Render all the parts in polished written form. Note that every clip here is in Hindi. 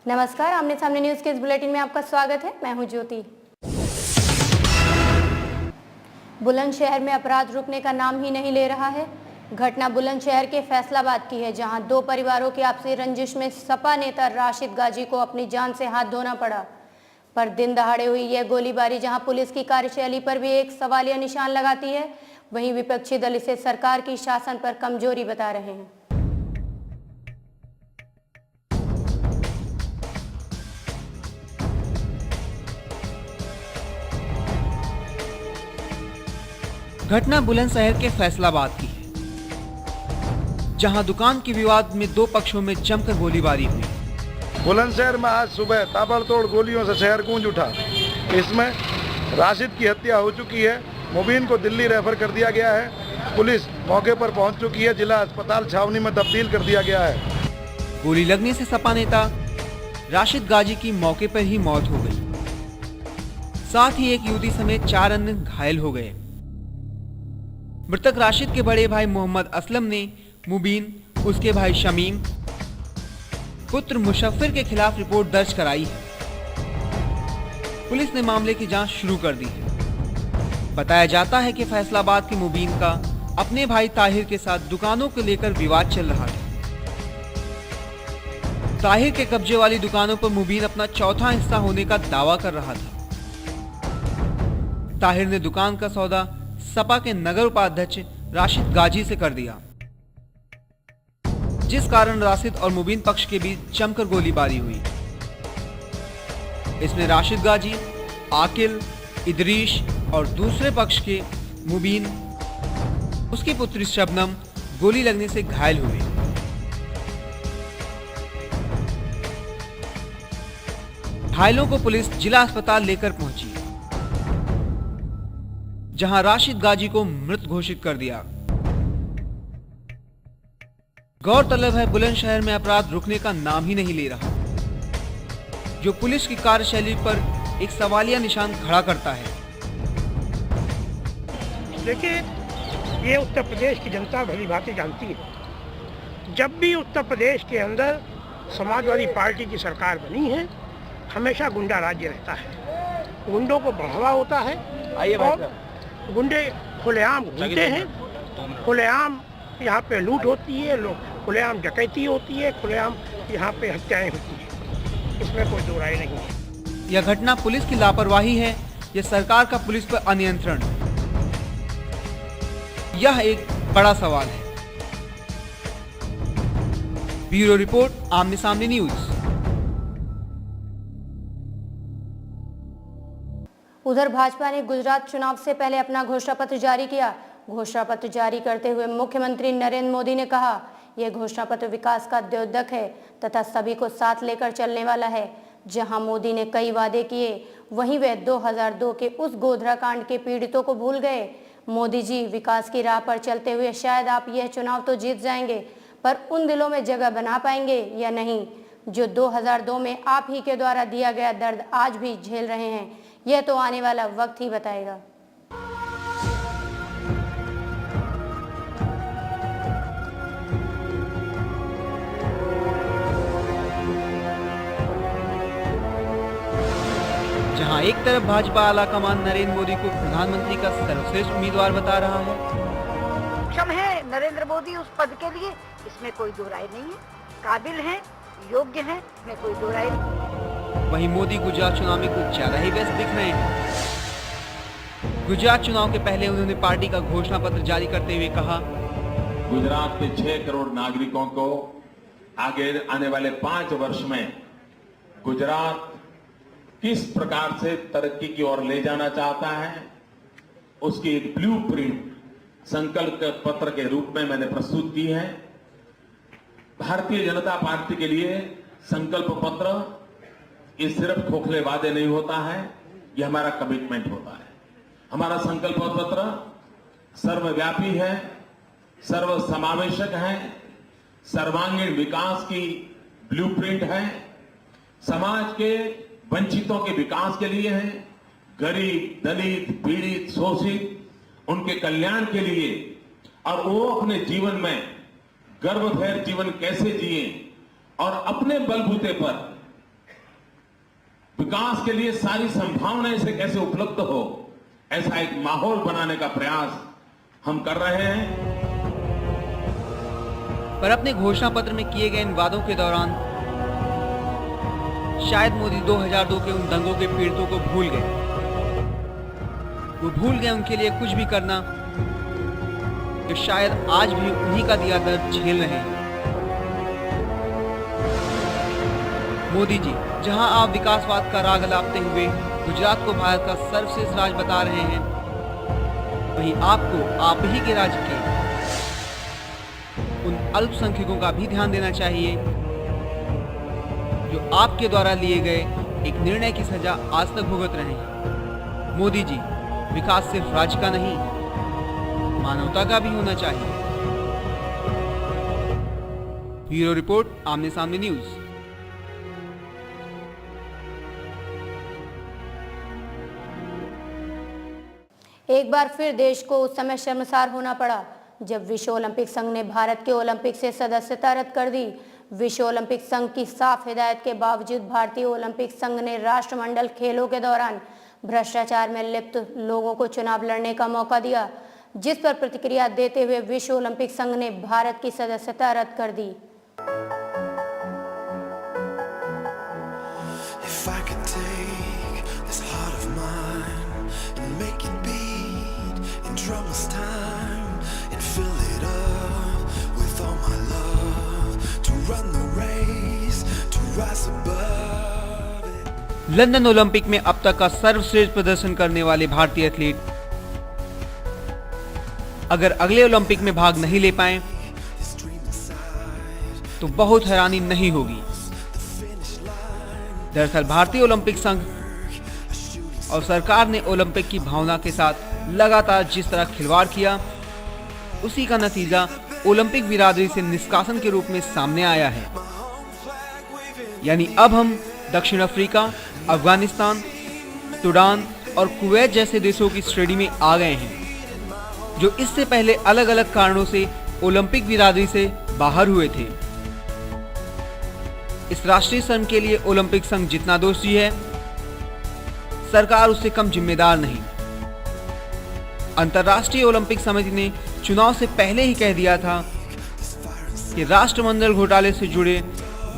नमस्कार, आमने सामने न्यूज के इस बुलेटिन में आपका स्वागत है। मैं हूं ज्योति। बुलंदशहर में अपराध रुकने का नाम ही नहीं ले रहा है। घटना बुलंदशहर के फैसलाबाद की है, जहां दो परिवारों की आपसी रंजिश में सपा नेता राशिद गाजी को अपनी जान से हाथ धोना पड़ा। पर दिन दहाड़े हुई यह गोलीबारी जहां पुलिस की कार्यशैली पर भी एक सवालिया निशान लगाती है, वहीं विपक्षी दल इसे सरकार की शासन पर कमजोरी बता रहे हैं। घटना बुलंदशहर के फैसलाबाद की है, जहां दुकान के विवाद में दो पक्षों में जमकर गोलीबारी हुई। बुलंदशहर में आज सुबह ताबड़तोड़ गोलियों से शहर गूंज उठा। इसमें राशिद की हत्या हो चुकी है। मुबीन को दिल्ली रेफर कर दिया गया है। पुलिस मौके पर पहुंच चुकी है। जिला अस्पताल छावनी में तब्दील कर दिया गया है। गोली लगने से सपा नेता राशिद गाजी की मौके पर ही मौत हो गई। साथ ही एक युवती समेत 4 अन्य घायल हो गए। मृतक राशिद के बड़े भाई मोहम्मद असलम ने मुबीन, उसके भाई शमीम, पुत्र मुशफ्फिर के खिलाफ रिपोर्ट दर्ज कराई है। पुलिस ने मामले की जांच शुरू कर दी है। बताया जाता है कि फैसलाबाद के मुबीन का अपने भाई ताहिर के साथ दुकानों को लेकर विवाद चल रहा था। ताहिर के कब्जे वाली दुकानों पर मुबीन अपना चौथा हिस्सा होने का दावा कर रहा था। ताहिर ने दुकान का सौदा सपा के नगर उपाध्यक्ष राशिद गाजी से कर दिया, जिस कारण राशिद और मुबीन पक्ष के बीच जमकर गोलीबारी हुई। इसमें राशिद गाजी, आकिल, इदरीश और दूसरे पक्ष के मुबीन, उसकी पुत्री शबनम गोली लगने से घायल हुए। घायलों को पुलिस जिला अस्पताल लेकर पहुंची, जहां राशिद गाजी को मृत घोषित कर दिया। गौरतलब है, बुलंदशहर में अपराध रुकने का नाम ही नहीं ले रहा, जो पुलिस की कार्यशैली पर एक सवालिया निशान खड़ा करता है। देखिए, ये उत्तर प्रदेश की जनता भली भांति जानती है। जब भी उत्तर प्रदेश के अंदर समाजवादी पार्टी की सरकार बनी है, हमेशा गुंडा राज्य रहता है। गुंडों को बढ़ावा होता है और गुंडे खुलेआम घूमते हैं। खुलेआम यहाँ पे लूट होती है, लोग खुलेआम डकैती होती है, खुलेआम यहाँ पे हत्याएं होती है। इसमें कोई दो राय नहीं है। यह घटना पुलिस की लापरवाही है या सरकार का पुलिस पर अनियंत्रण? यह एक बड़ा सवाल है। ब्यूरो रिपोर्ट, आमने सामने न्यूज। उधर भाजपा ने गुजरात चुनाव से पहले अपना घोषणा पत्र जारी किया। घोषणा पत्र जारी करते हुए मुख्यमंत्री नरेंद्र मोदी ने कहा, यह घोषणा पत्र विकास का द्योतक है तथा सभी को साथ लेकर चलने वाला है। जहां मोदी ने कई वादे किए, वहीं वे 2002 के उस गोधरा कांड के पीड़ितों को भूल गए। मोदी जी, विकास की राह पर चलते हुए शायद आप यह चुनाव तो जीत जाएंगे, पर उन दिलों में जगह बना पाएंगे या नहीं, जो 2002 में आप ही के द्वारा दिया गया दर्द आज भी झेल रहे हैं। यह तो आने वाला वक्त ही बताएगा। जहां एक तरफ भाजपा आला कमान नरेंद्र मोदी को प्रधानमंत्री का सर्वश्रेष्ठ उम्मीदवार बता रहा है। सक्षम है नरेंद्र मोदी उस पद के लिए, इसमें कोई दो राय नहीं है। काबिल हैं, योग्य हैं, इसमें कोई दो राय नहीं। वहीं मोदी गुजरात चुनाव में कुछ ज्यादा ही व्यस्त दिख रहे हैं। गुजरात चुनाव के पहले उन्होंने पार्टी का घोषणा पत्र जारी करते हुए कहा, गुजरात के 6 करोड़ नागरिकों को आगे आने वाले 5 वर्ष में गुजरात किस प्रकार से तरक्की की ओर ले जाना चाहता है, उसकी एक ब्लूप्रिंट संकल्प पत्र के रूप में मैंने प्रस्तुत की है। भारतीय जनता पार्टी के लिए संकल्प पत्र ये सिर्फ खोखले वादे नहीं होता है, ये हमारा कमिटमेंट होता है। हमारा संकल्प पत्र सर्वव्यापी है, सर्व समावेशक है, सर्वांगीण विकास की ब्लूप्रिंट है, समाज के वंचितों के विकास के लिए है, गरीब, दलित, पीड़ित, शोषित उनके कल्याण के लिए, और वो अपने जीवन में गर्वभर जीवन कैसे जिए और अपने बलबूते पर विकास के लिए सारी संभावनाएं से कैसे उपलब्ध हो, ऐसा एक माहौल बनाने का प्रयास हम कर रहे हैं। पर अपने घोषणा पत्र में किए गए इन वादों के दौरान शायद मोदी 2002 के उन दंगों के पीड़ितों को भूल गए। वो भूल गए उनके लिए कुछ भी करना, जो शायद आज भी उन्हीं का दिया दर्द झेल रहे हैं। मोदी जी, जहां आप विकासवाद का राग अलापते हुए गुजरात को भारत का सर्वश्रेष्ठ राज्य बता रहे हैं, वहीं आपको आप ही के राज्य के उन अल्पसंख्यकों का भी ध्यान देना चाहिए जो आपके द्वारा लिए गए एक निर्णय की सजा आज तक भुगत रहे हैं। मोदी जी, विकास सिर्फ राज्य का नहीं, मानवता का भी होना चाहिए। ब्यूरो रिपोर्ट, आमने सामने न्यूज। एक बार फिर देश को उस समय शर्मसार होना पड़ा जब विश्व ओलंपिक संघ ने भारत के ओलंपिक से सदस्यता रद्द कर दी। विश्व ओलंपिक संघ की साफ हिदायत के बावजूद भारतीय ओलंपिक संघ ने राष्ट्रमंडल खेलों के दौरान भ्रष्टाचार में लिप्त लोगों को चुनाव लड़ने का मौका दिया, जिस पर प्रतिक्रिया देते हुए विश्व ओलंपिक संघ ने भारत की सदस्यता रद्द कर दी। लंदन ओलंपिक में अब तक का सर्वश्रेष्ठ प्रदर्शन करने वाले भारतीय एथलीट अगर अगले ओलंपिक में भाग नहीं ले पाए तो बहुत हैरानी नहीं होगी। दरअसल भारतीय ओलंपिक संघ और सरकार ने ओलंपिक की भावना के साथ लगातार जिस तरह खिलवाड़ किया, उसी का नतीजा ओलंपिक बिरादरी से निष्कासन के रूप में सामने आया है। यानी अब हम दक्षिण अफ्रीका, अफगानिस्तान, सूडान और कुवैत जैसे देशों की श्रेणी में आ गए हैं, जो इससे पहले अलग अलग कारणों से ओलंपिक बिरादरी से बाहर हुए थे। इस राष्ट्रीय संघ के लिए ओलंपिक संघ जितना दोषी है, सरकार उससे कम जिम्मेदार नहीं। अंतर्राष्ट्रीय ओलंपिक समिति ने चुनाव से पहले ही कह दिया था कि राष्ट्रमंडल घोटाले से जुड़े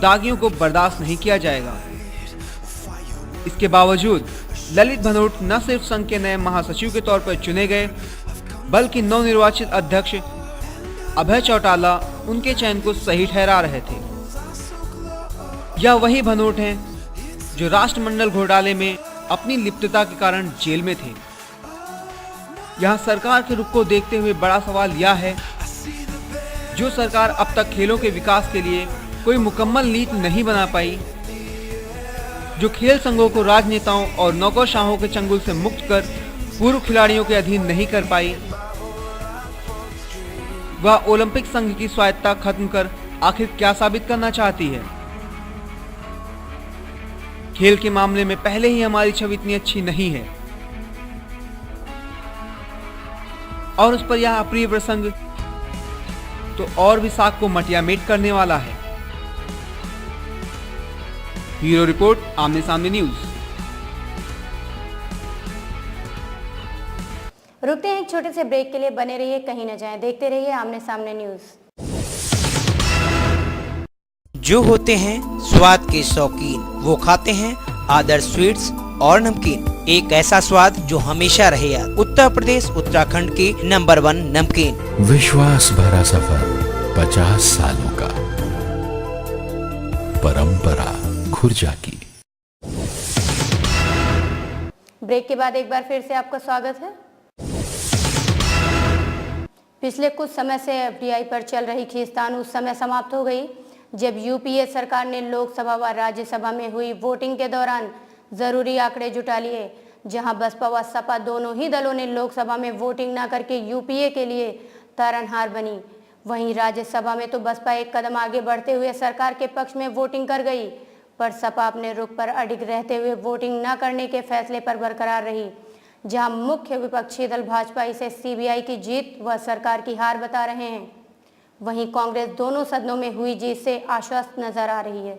दागियों को बर्दाश्त नहीं किया जाएगा। इसके बावजूद ललित भनोट न सिर्फ संघ के नए महासचिव के तौर पर चुने गए, बल्कि नवनिर्वाचित अध्यक्ष अभय चौटाला उनके चयन को सही ठहरा रहे थे। यह वही भनोट हैं जो राष्ट्रमंडल घोटाले में अपनी लिप्तता के कारण जेल में थे। यहां सरकार के रुख को देखते हुए बड़ा सवाल यह है, जो सरकार अब तक खेलों के विकास के लिए कोई मुकम्मल नीति नहीं बना पाई, जो खेल संघों को राजनेताओं और नौकरशाहों के चंगुल से मुक्त कर पूर्व खिलाड़ियों के अधीन नहीं कर पाई, वह ओलंपिक संघ की स्वायत्तता खत्म कर आखिर क्या साबित करना चाहती है। खेल के मामले में पहले ही हमारी छवि इतनी अच्छी नहीं है और उस पर यह अप्रिय प्रसंग तो और भी साख को मटियामेट करने वाला है। ब्यूरो रिपोर्ट, आमने सामने न्यूज। रुकते हैं एक छोटे से ब्रेक के लिए, बने रहिए, कहीं न जाएं, देखते रहिए आमने सामने न्यूज। जो होते हैं स्वाद के शौकीन, वो खाते हैं आदर्श स्वीट्स और नमकीन। एक ऐसा स्वाद जो हमेशा रहे याद। उत्तर प्रदेश उत्तराखंड की नंबर 1 नमकीन। विश्वास भरा सफर 50 सालों का, परंपरा खुर्जा की। ब्रेक के बाद एक बार फिर से आपका स्वागत है। पिछले कुछ समय से एफडीआई पर चल रही खींचतान उस समय समाप्त हो गई जब यूपीए सरकार ने लोकसभा व राज्यसभा में हुई वोटिंग के दौरान जरूरी आंकड़े जुटा लिए। जहां बसपा व सपा दोनों ही दलों ने लोकसभा में वोटिंग न करके यूपीए के लिए तारनहार बनी, वहीं राज्यसभा में तो बसपा एक कदम आगे बढ़ते हुए सरकार के पक्ष में वोटिंग कर गई, पर सपा अपने रुख पर अडिग रहते हुए वोटिंग न करने के फैसले पर बरकरार रही। जहां मुख्य विपक्षी दल भाजपा इसे सीबीआई की जीत व सरकार की हार बता रहे हैं, वहीं कांग्रेस दोनों सदनों में हुई जीत से आश्वस्त नजर आ रही है।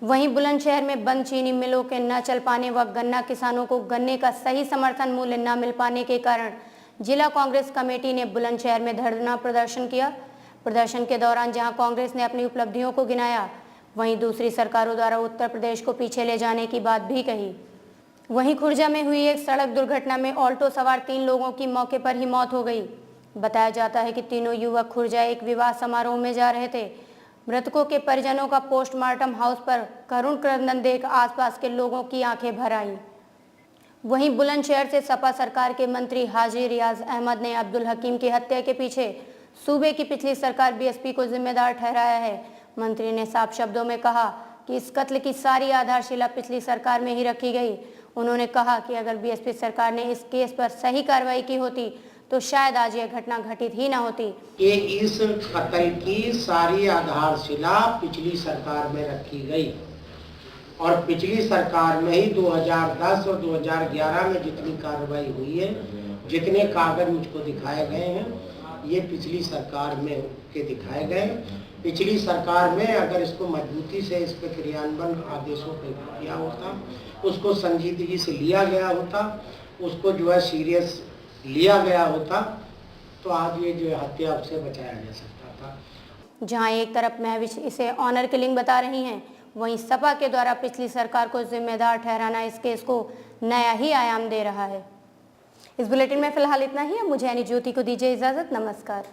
वहीं बुलंदशहर में बंद चीनी मिलों के न चल पाने व गन्ना किसानों को गन्ने का सही समर्थन मूल्य न मिल पाने के कारण जिला कांग्रेस कमेटी ने बुलंदशहर में धरना प्रदर्शन किया। प्रदर्शन के दौरान जहां कांग्रेस ने अपनी उपलब्धियों को गिनाया, वहीं दूसरी सरकारों द्वारा उत्तर प्रदेश को पीछे ले जाने की बात भी कही। वहीं खुर्जा में हुई एक सड़क दुर्घटना में ऑल्टो सवार 3 लोगों की मौके पर ही मौत हो गई। बताया जाता है कि तीनों युवक खुर्जा एक विवाह समारोह में जा रहे थे। मृतकों के परिजनों का पोस्टमार्टम हाउस पर करुण क्रंदन देख आसपास के लोगों की आंखें भर आईं। वहीं बुलंदशहर से सपा सरकार के मंत्री हाजी रियाज अहमद ने अब्दुल हकीम की हत्या के पीछे सूबे की पिछली सरकार बीएसपी को जिम्मेदार ठहराया है। मंत्री ने साफ शब्दों में कहा कि इस कत्ल की सारी आधारशिला पिछली सरकार में ही रखी गई। उन्होंने कहा कि अगर बीएसपी सरकार ने इस केस पर सही कार्रवाई की होती तो शायद आज यह घटना घटित ही न होती। ये इस कत्ल की सारी आधारशिला पिछली सरकार में रखी गई और पिछली सरकार में ही 2010 और 2011 में जितनी कार्रवाई हुई है, जितने कागज मुझको दिखाए गए हैं, ये पिछली सरकार में के दिखाए गए। पिछली सरकार में अगर इसको मजबूती से इस पर क्रियान्वयन आदेशों पर किया होता, उसको संजीदगी से लिया गया होता, उसको जो है सीरियस लिया गया होता, तो आज ये जो हत्या से बचाया जा सकता था। जहां एक तरफ महविश इसे ऑनर किलिंग बता रही हैं, वहीं सपा के द्वारा पिछली सरकार को जिम्मेदार ठहराना इस केस को नया ही आयाम दे रहा है। इस बुलेटिन में फिलहाल इतना ही। अब मुझे यानी ज्योति को दीजिए इजाजत। नमस्कार।